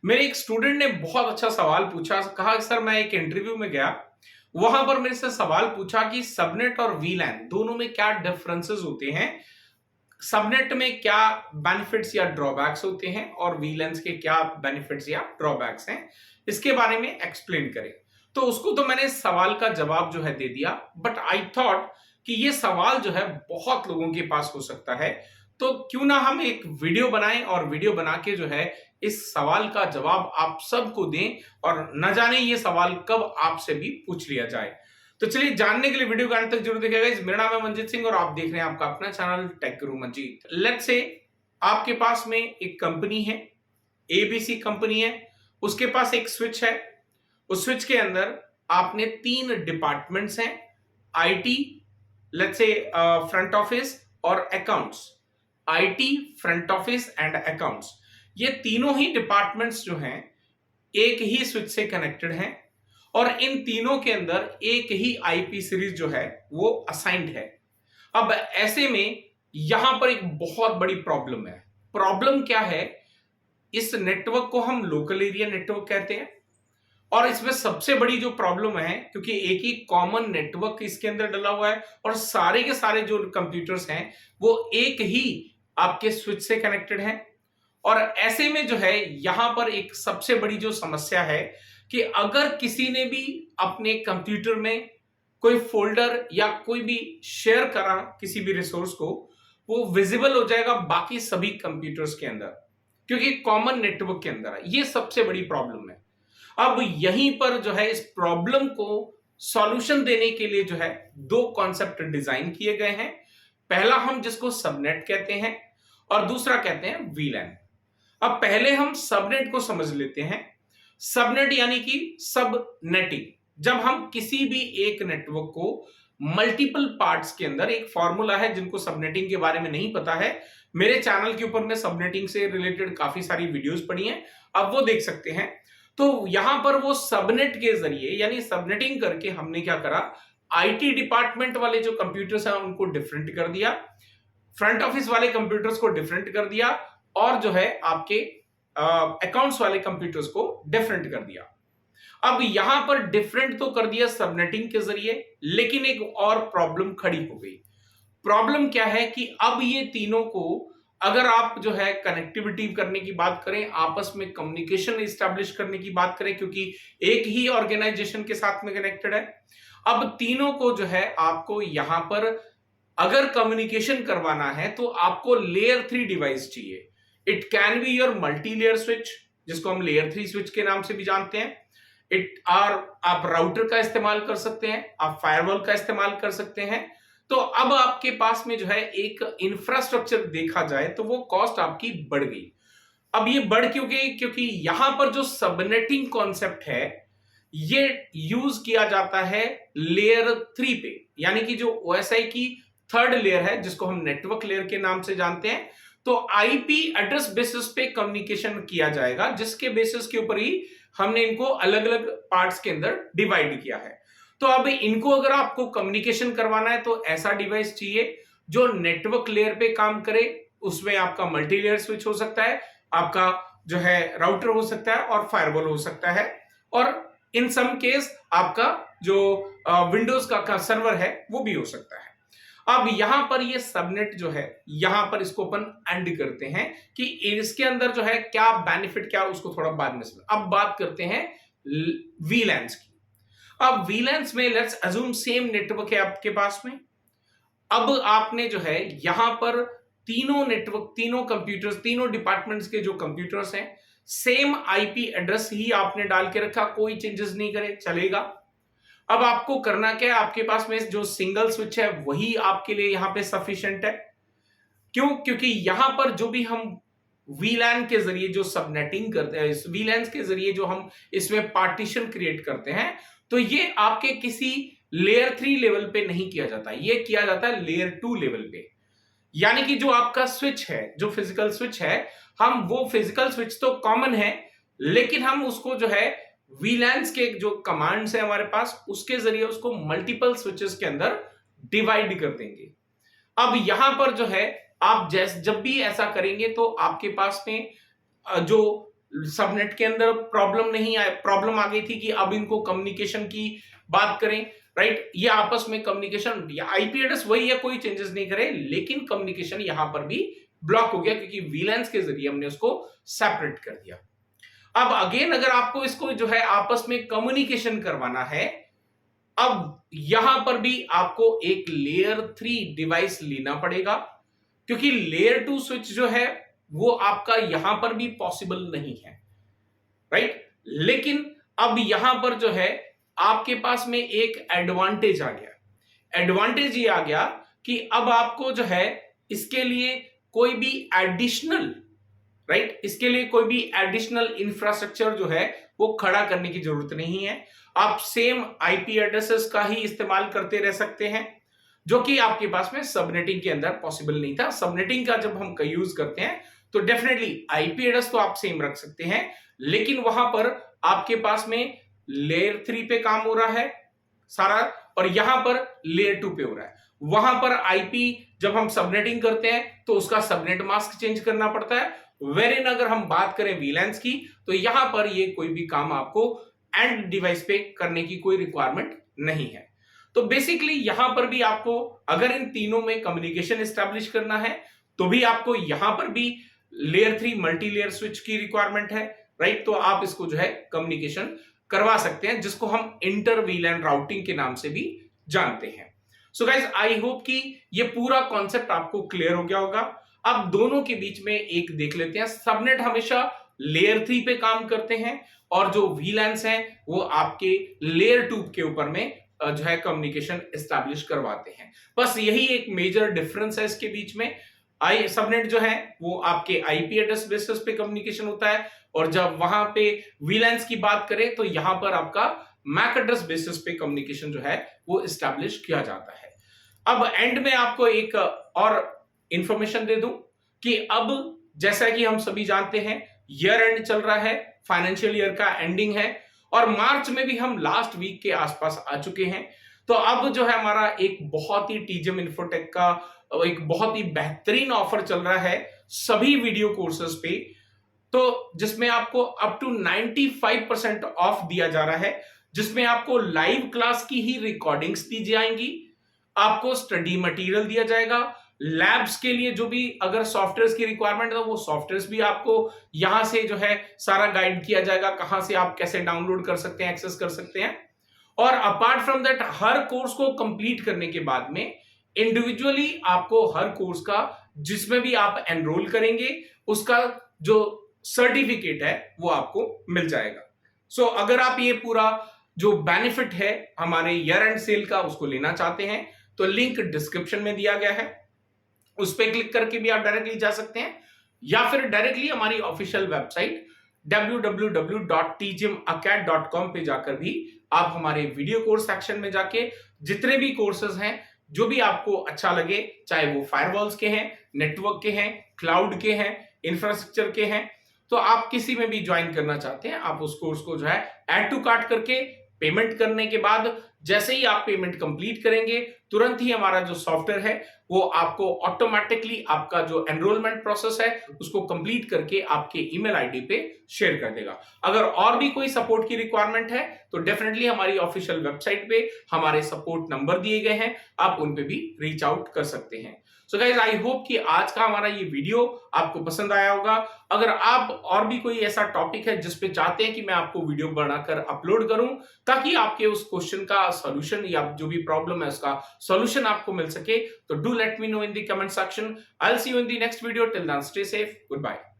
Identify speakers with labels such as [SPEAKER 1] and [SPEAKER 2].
[SPEAKER 1] मेरे एक स्टूडेंट ने बहुत अच्छा सवाल पूछा। कहा सर मैं एक इंटरव्यू में गया, वहां पर मेरे से सवाल पूछा कि सबनेट और वीलैन दोनों में क्या डिफरेंसेस होते हैं, सबनेट में क्या बेनिफिट्स या ड्रॉबैक्स होते हैं और वीलैंस के क्या बेनिफिट्स या ड्रॉबैक्स हैं, इसके बारे में एक्सप्लेन करें। तो उसको तो मैंने सवाल का जवाब जो है दे दिया, बट आई थॉट कि ये सवाल जो है बहुत लोगों के पास हो सकता है, तो क्यों ना हम एक वीडियो बनाएं और वीडियो बना के जो है इस सवाल का जवाब आप सबको दें और न जाने ये सवाल कब आपसे भी पूछ लिया जाए। तो चलिए जानने के लिए वीडियो को अंत तक जरूर देखिएगा। मेरा नाम है मंजीत सिंह और आप देख रहे हैं आपका अपना channel take Guru Manjeet. Let's say आपके पास में एक कंपनी है, एबीसी कंपनी है, उसके पास एक स्विच है। उस स्विच के अंदर आपने 3 डिपार्टमेंट्स हैं, IT, let's say front office और accounts. IT, front office and accounts, ये तीनों ही डिपार्टमेंट्स जो हैं एक ही स्विच से कनेक्टेड हैं और इन तीनों के अंदर एक ही आईपी सीरीज जो है वो असाइंड है। अब ऐसे में यहां पर एक बहुत बड़ी प्रॉब्लम है। प्रॉब्लम क्या है? इस नेटवर्क को हम लोकल एरिया नेटवर्क कहते हैं और इसमें सबसे बड़ी जो प्रॉब्लम है, क्योंकि एक ही कॉमन नेटवर्क इसके अंदर डला हुआ है और सारे के सारे जो कंप्यूटर्स हैं वो एक ही आपके स्विच से कनेक्टेड हैं। और ऐसे में जो है यहां पर एक सबसे बड़ी जो समस्या है कि अगर किसी ने भी अपने कंप्यूटर में कोई फोल्डर या कोई भी शेयर करा किसी भी रिसोर्स को, वो विजिबल हो जाएगा बाकी सभी कंप्यूटर्स के अंदर, क्योंकि कॉमन नेटवर्क के अंदर है। ये सबसे बड़ी प्रॉब्लम है। अब यहीं पर जो है इस प्रॉब्लम को सॉल्यूशन देने के लिए जो है 2 कॉन्सेप्ट डिजाइन किए गए हैं। पहला हम जिसको सबनेट कहते हैं और दूसरा कहते हैं वीलैन। अब पहले हम सबनेट को समझ लेते हैं। सबनेट यानी कि सब नेटिंग। जब हम किसी भी एक नेटवर्क को मल्टीपल पार्ट्स के अंदर, एक फॉर्मूला है, जिनको सबनेटिंग के बारे में नहीं पता है, मेरे चैनल के ऊपर में सबनेटिंग से रिलेटेड काफी सारी वीडियोस पड़ी हैं, अब वो देख सकते हैं। तो यहां पर वो सबनेट के जरिए यानी सबनेटिंग करके हमने क्या करा, आईटी डिपार्टमेंट वाले जो कंप्यूटर्स हैं उनको डिफरेंट कर दिया, फ्रंट ऑफिस वाले कंप्यूटर्स को डिफरेंट कर दिया और जो है आपके अकाउंट्स वाले कंप्यूटर्स को डिफरेंट कर दिया। अब यहां पर डिफरेंट तो कर दिया सबनेटिंग के जरिए, लेकिन एक और प्रॉब्लम खड़ी हो गई। प्रॉब्लम क्या है कि अब ये तीनों को अगर आप जो है कनेक्टिविटी करने की बात करें, आपस में कम्युनिकेशन एस्टैब्लिश करने की बात करें, क्योंकि एक ही ऑर्गेनाइजेशन के साथ में कनेक्टेड है, अब तीनों को जो है आपको यहां पर अगर कम्युनिकेशन करवाना है तो आपको लेयर 3 डिवाइस चाहिए। It can be your multi layer switch, जिसको हम लेयर 3 स्विच के नाम से भी जानते हैं। आप राउटर का इस्तेमाल कर सकते हैं, आप फायरवॉल का इस्तेमाल कर सकते हैं। तो अब आपके पास में जो है एक इंफ्रास्ट्रक्चर देखा जाए तो वो कॉस्ट आपकी बढ़ गई। अब ये बढ़ क्यों गई? क्योंकि यहां पर जो सबनेटिंग कॉन्सेप्ट है ये यूज किया जाता है लेयर 3 पे, यानी कि जो ओएसआई की 3rd लेयर है, जिसको हम नेटवर्क लेयर के नाम से जानते हैं। तो आईपी एड्रेस बेसिस पे कम्युनिकेशन किया जाएगा, जिसके बेसिस के ऊपर ही हमने इनको अलग अलग पार्ट्स के अंदर डिवाइड किया है। तो अब इनको अगर आपको कम्युनिकेशन करवाना है तो ऐसा डिवाइस चाहिए जो नेटवर्क लेयर पे काम करे। उसमें आपका मल्टी लेयर स्विच हो सकता है, आपका जो है राउटर हो सकता है और फायरवॉल हो सकता है, और इन सम केस आपका जो विंडोज का सर्वर है वो भी हो सकता है। अब यहां पर ये सबनेट जो है, यहां पर इसको अपन एंड करते हैं कि इसके अंदर जो है क्या बेनिफिट, क्या उसको थोड़ा बाद में समझ। अब बात करते हैं वीलैंस की। अब वीलैंस में लेट्स अज्यूम सेम नेटवर्क है आपके पास में। अब आपने जो है यहां पर तीनों नेटवर्क, तीनों कंप्यूटर्स, तीनों डिपार्टमेंट्स के जो कंप्यूटर्स हैं, सेम आईपी एड्रेस ही आपने डाल के रखा, कोई चेंजेस नहीं करे, चलेगा। अब आपको करना क्या है, आपके पास में जो सिंगल स्विच है वही आपके लिए यहां पे सफिशिएंट है। क्यों? क्योंकि यहां पर जो भी हम वीलैन के जरिए जो सबनेटिंग करते हैं, इस वीलैन के जरिए जो हम इसमें पार्टीशन क्रिएट करते हैं, तो ये आपके किसी लेयर 3 लेवल पे नहीं किया जाता, ये किया जाता है लेयर 2 लेवल पे। यानी कि जो आपका स्विच है, जो फिजिकल स्विच है, हम वो फिजिकल स्विच तो कॉमन है, लेकिन हम उसको जो है वीलैंस के जो कमांड्स है हमारे पास, उसके जरिए उसको मल्टीपल स्विचेस के अंदर डिवाइड कर देंगे। अब यहां पर जो है आप जब भी ऐसा करेंगे तो आपके पास में जो सबनेट के अंदर प्रॉब्लम नहीं आए, प्रॉब्लम आ गई थी कि अब इनको कम्युनिकेशन की बात करें, राइट, ये आपस में कम्युनिकेशन, आईपी एड्रेस वही है, कोई चेंजेस नहीं करे, लेकिन कम्युनिकेशन यहां पर भी ब्लॉक हो गया क्योंकि वीलैंस के जरिए हमने उसको सेपरेट कर दिया। अब अगेन अगर आपको इसको जो है आपस में कम्युनिकेशन करवाना है, अब यहां पर भी आपको एक लेयर 3 डिवाइस लेना पड़ेगा, क्योंकि लेयर 2 स्विच जो है वो आपका यहां पर भी पॉसिबल नहीं है, राइट। लेकिन अब यहां पर जो है आपके पास में एक एडवांटेज आ गया। एडवांटेज ये आ गया कि अब आपको जो है इसके लिए कोई भी एडिशनल, राइट, इसके लिए कोई भी एडिशनल इंफ्रास्ट्रक्चर जो है वो खड़ा करने की जरूरत नहीं है। आप सेम आईपी एड्रेसेस का ही इस्तेमाल करते रह सकते हैं, जो कि आपके पास में सबनेटिंग के अंदर पॉसिबल नहीं था। सबनेटिंग का जब हम यूज करते हैं तो डेफिनेटली आईपी एड्रेस तो आप सेम रख सकते हैं, लेकिन वहां पर आपके पास में लेयर 3 पे काम हो रहा है सारा, और यहां पर लेयर 2 पे हो रहा है। वहां पर आईपी जब हम सबनेटिंग करते हैं तो उसका सबनेट मास्क चेंज करना पड़ता है। वेरिन अगर हम बात करें वीलैंस की, तो यहां पर ये कोई भी काम आपको एंड डिवाइस पे करने की कोई रिक्वायरमेंट नहीं है। तो बेसिकली यहां पर भी आपको अगर इन तीनों में कम्युनिकेशन एस्टैब्लिश करना है तो भी आपको यहां पर भी लेयर 3 मल्टी लेयर स्विच की रिक्वायरमेंट है, राइट। तो आप इसको जो है कम्युनिकेशन करवा सकते हैं, जिसको हम इंटर वीलैन राउटिंग के नाम से भी जानते हैं। सो गाइज, आई होप कि ये पूरा कॉन्सेप्ट आपको क्लियर हो गया होगा। अब दोनों के बीच में एक देख लेते हैं। सबनेट हमेशा लेयर 3 पे काम करते हैं और जो वीलैंस हैं वो आपके लेयर 2 के ऊपर में जो है कम्युनिकेशन एस्टैब्लिश करवाते हैं। बस यही एक मेजर डिफरेंस है इसके बीच में। सबनेट जो है वो आपके आईपी एड्रेस बेसिस पे कम्युनिकेशन होता है, और जब वहां पे वीलैंस की बात करें तो यहां पर आपका मैक एड्रेस बेसिस पे कम्युनिकेशन जो है वो एस्टैब्लिश किया जाता है। अब एंड में आपको एक और इंफॉर्मेशन दे दूं कि अब जैसा कि हम सभी जानते हैं ईयर एंड चल रहा है, फाइनेंशियल ईयर का एंडिंग है, और मार्च में भी हम लास्ट वीक के आसपास आ चुके हैं। तो अब जो है हमारा एक बहुत ही टीजीएम इन्फोटेक का एक बहुत ही बेहतरीन ऑफर चल रहा है सभी वीडियो कोर्सेज पे, तो जिसमें आपको अप टू 95% ऑफ दिया जा रहा है, जिसमें आपको लाइव क्लास की ही रिकॉर्डिंग्स दी जाएंगी, आपको स्टडी मटेरियल दिया जाएगा, लैब्स के लिए जो भी अगर सॉफ्टवेयर की रिक्वायरमेंट है वो सॉफ्टवेयर भी आपको यहां से जो है सारा गाइड किया जाएगा, कहां से आप कैसे डाउनलोड कर सकते हैं, एक्सेस कर सकते हैं। और apart from that her course को कंप्लीट करने के बाद में इंडिविजुअली आपको हर कोर्स का जिसमें भी आप एनरोल करेंगे उसका जो सर्टिफिकेट है वो आपको मिल जाएगा। सो अगर आप ये पूरा जो बेनिफिट है हमारे ईयर एंड सेल का उसको लेना चाहते हैं तो लिंक डिस्क्रिप्शन में दिया गया है, उस पर क्लिक करके भी आप डायरेक्टली जा सकते हैं, या फिर डायरेक्टली हमारी ऑफिशियल वेबसाइट www.tgmacad.com पे जाकर भी आप हमारे वीडियो कोर्स सेक्शन में जाके जितने भी कोर्सेज हैं जो भी आपको अच्छा लगे, चाहे वो फायरवॉल्स के हैं, नेटवर्क के हैं, क्लाउड के हैं, इंफ्रास्ट्रक्चर के हैं, तो आप किसी में भी ज्वाइन करना चाहते हैं आप उस कोर्स को जो है ऐड टू कार्ट करके पेमेंट करने के बाद जैसे ही आप पेमेंट कंप्लीट करेंगे तुरंत ही हमारा जो सॉफ्टवेयर है वो आपको ऑटोमेटिकली आपका जो एनरोलमेंट प्रोसेस है उसको कंप्लीट करके आपके ईमेल आईडी पे शेयर कर देगा। अगर और भी कोई सपोर्ट की रिक्वायरमेंट है तो डेफिनेटली हमारी ऑफिशियल वेबसाइट पे हमारे सपोर्ट नंबर दिए गए हैं, आप उन पे भी रीच आउट कर सकते हैं। सो गाइस, आई होप कि आज का हमारा ये वीडियो आपको पसंद आया होगा। अगर आप और भी कोई ऐसा टॉपिक है जिस पे चाहते हैं कि मैं आपको वीडियो बनाकर अपलोड करूं ताकि आपके उस क्वेश्चन का सॉल्यूशन या जो भी प्रॉब्लम है उसका सॉल्यूशन आपको मिल सके, तो do let me know in the comment section. I will see you in the next video. Till then stay safe, good bye.